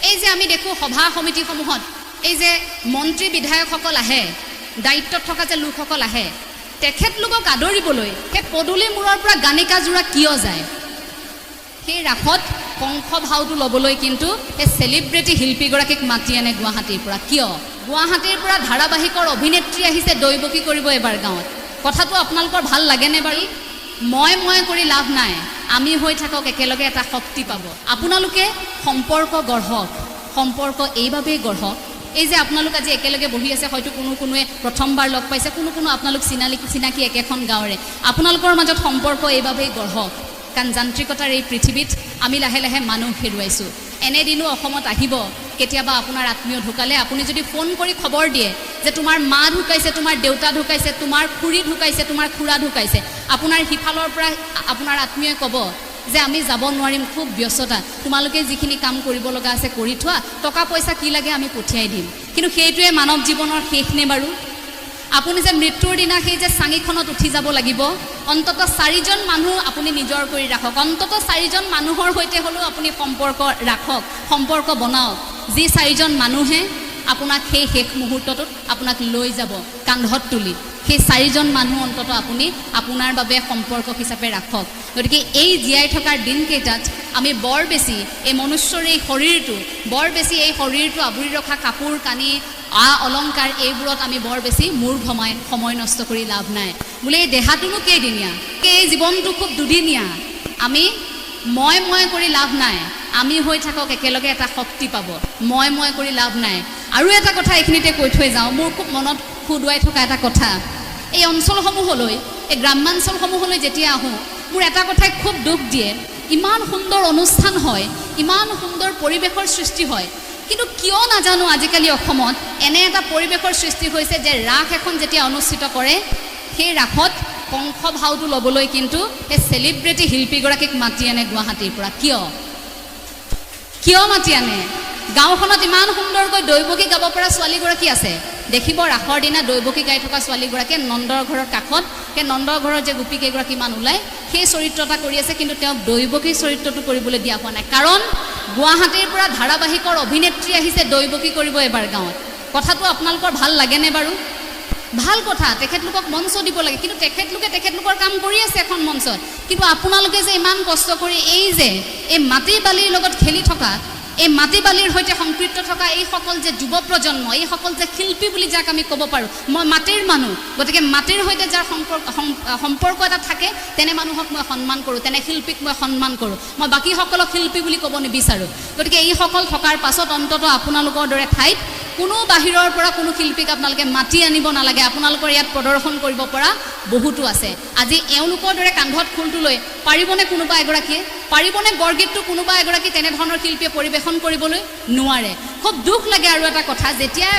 এই যে আমি দেখো সভা সমিতিসমূহত এই যে মন্ত্ৰী বিধায়কসকল আহে, দায়িত্বত থকা যে লোকসকল আহে, তেখেতলোকক আদৰিবলৈ সেই পদূলি মূৰৰ পৰা গানিকাযোৰা কিয় যায়? সেই ৰাসত কংস ভাওটো ল'বলৈ কিন্তু সেই চেলিব্ৰিটি শিল্পীগৰাকীক মাতি আনে গুৱাহাটীৰ পৰা। কিয়? গুৱাহাটীৰ পৰা ধাৰাবাহিকৰ অভিনেত্ৰী আহিছে দৈৱকী কৰিব এবাৰ গাঁৱত। কথাটো আপোনালোকৰ ভাল লাগেনে বাৰু? মই কৰি লাভ নাই, আমি হৈ থাকক একেলগে এটা শক্তি পাব। আপোনালোকে সম্পৰ্ক গঢ়ক, সম্পৰ্ক এইভাবেই গঢ়ক। এই যে আপোনালোক আজি একেলগে বহি আছে, হয়তো কোনোৱে প্ৰথমবাৰ লগ পাইছে, কোনো আপোনালোক চিনাকি একেখন গাঁৱৰে। আপোনালোকৰ মাজত সম্পৰ্ক এইভাবেই গঢ়ক, কাৰণ যান্ত্ৰিকতাৰ এই পৃথিৱীত আমি লাহে লাহে মানুহ হেৰুৱাইছোঁ। এনেদিনো অসমত আহিব, কেতিয়াবা আপোনাৰ আত্মীয় ঢুকালে আপুনি যদি ফোন কৰি খবৰ দিয়ে যে তোমাৰ মা ঢুকাইছে, তোমাৰ দেউতা ঢুকাইছে, তোমাৰ খুৰী ঢুকাইছে, তোমাৰ খুৰা ঢুকাইছে, আপোনাৰ সিফালৰ পৰা আপোনাৰ আত্মীয়ই ক'ব যে আমি যাব নোৱাৰিম, খুব ব্যস্ততা, তোমালোকে যিখিনি কাম কৰিব লগা আছে কৰি থোৱা, টকা পইচা কি লাগে আমি পঠিয়াই দিম। কিন্তু সেইটোৱে মানৱ জীৱনৰ শেষ নে বাৰু? আপুনি যে মৃত্যুৰ দিনা সেই যে চাঙিখনত উঠি যাব লাগিব, অন্ততঃ 4জন মানুহ আপুনি নিজৰ কৰি ৰাখক, অন্ততঃ 4জন মানুহৰ সৈতে হ'লেও আপুনি সম্পৰ্ক ৰাখক, সম্পৰ্ক বনাওক, যি 4জন মানুহে আপোনাক সেই শেষ মুহূৰ্তটোত আপোনাক লৈ যাব কান্ধত তুলি। সেই 4জন মানুহ অন্ততঃ আপুনি আপোনাৰ বাবে সম্পৰ্ক হিচাপে ৰাখক। গতিকে এই জীয়াই থকাৰ দিনকেইটাত আমি বৰ বেছি এই মনুষ্যৰ এই শৰীৰটো, বৰ বেছি এই শৰীৰটো আৱৰি ৰখা কাপোৰ কানি অলংকাৰ এইবোৰত আমি বৰ বেছি মূৰ ঘমাই সময় নষ্ট কৰি লাভ নাই। বোলে এই দেহাটোনো কেইদিনীয়া, এই জীৱনটো খুব দুদিনীয়া। আমি মই কৰি লাভ নাই, আমি হৈ থাকক একেলগে এটা শক্তি পাব। মই কৰি লাভ নাই। আৰু এটা কথা এইখিনিতে কৈ থৈ যাওঁ, মোৰ খুব মনত খুদুৱাই থকা এটা কথা। এই অঞ্চলসমূহলৈ, এই গ্ৰাম্যাঞ্চলসমূহলৈ যেতিয়া আহোঁ, মোৰ এটা কথাই খুব দুখ দিয়ে। ইমান সুন্দৰ অনুষ্ঠান হয়, ইমান সুন্দৰ পৰিৱেশৰ সৃষ্টি হয়, কিন্তু কিয় নাজানো আজিকালি অসমত এনে এটা পৰিৱেশৰ সৃষ্টি হৈছে যে ৰাস এখন যেতিয়া অনুষ্ঠিত কৰে, সেই ৰাসত কংস ভাওটো ল'বলৈ কিন্তু সেই চেলিব্ৰিটি শিল্পীগৰাকীক মাতি আনে গুৱাহাটীৰ পৰা। কিয় মাতি আনে? গাঁওখনত ইমান সুন্দৰকৈ দৈৱকী গাব পৰা ছোৱালীগৰাকী আছে, দেখিব ৰাসৰ দিনা দৈৱকী গাই থকা ছোৱালীগৰাকীয়ে নন্দৰ ঘৰৰ কাষত, সেই নন্দৰ ঘৰৰ যে গোপীকেইগৰাকীমান ওলাই সেই চৰিত্ৰ এটা কৰি আছে, কিন্তু তেওঁক দৈৱকী চৰিত্ৰটো কৰিবলৈ দিয়া হোৱা নাই। কাৰণ গুৱাহাটীৰ পৰা ধাৰাবাহিকৰ অভিনেত্ৰী আহিছে দৈৱকী কৰিব এবাৰ গাঁৱত। কথাটো আপোনালোকৰ ভাল লাগেনে বাৰু? ভাল কথা, তেখেতলোকক মঞ্চ দিব লাগে, কিন্তু তেখেতলোকৰ কাম কৰি আছে এখন মঞ্চত। কিন্তু আপোনালোকে যে ইমান কষ্ট কৰি এই যে এই মাটি বালিৰ লগত খেলি থকা, এই মাটি বালিৰ সৈতে সংপৃক্ত থকা এইসকল যে যুৱ প্ৰজন্ম, এইসকল যে শিল্পী বুলি যাক আমি ক'ব পাৰোঁ, মই মাটিৰ মানুহ, গতিকে মাটিৰ সৈতে যাৰ সম্পৰ্ক এটা থাকে তেনে মানুহক মই সন্মান কৰোঁ, তেনে শিল্পীক মই সন্মান কৰোঁ। মই বাকীসকলক শিল্পী বুলি ক'ব নিবিচাৰোঁ। গতিকে এইসকল থকাৰ পাছত অন্ততঃ আপোনালোকৰ দৰে ঠাইত কোনো বাহিৰৰ পৰা কোনো শিল্পীক আপোনালোকে মাতি আনিব নালাগে। আপোনালোকৰ ইয়াত প্ৰদৰ্শন কৰিব পৰা বহুতো আছে। আজি এওঁলোকৰ দৰে কান্ধত খোলটো লৈ পাৰিবনে কোনোবা এগৰাকীয়ে? পাৰিবনে বৰগীতটো কোনোবা এগৰাকী তেনেধৰণৰ শিল্পীয়ে পৰিৱেশন কৰিবলৈ? নোৱাৰে। খুব দুখ লাগে। আৰু এটা কথা, যেতিয়াই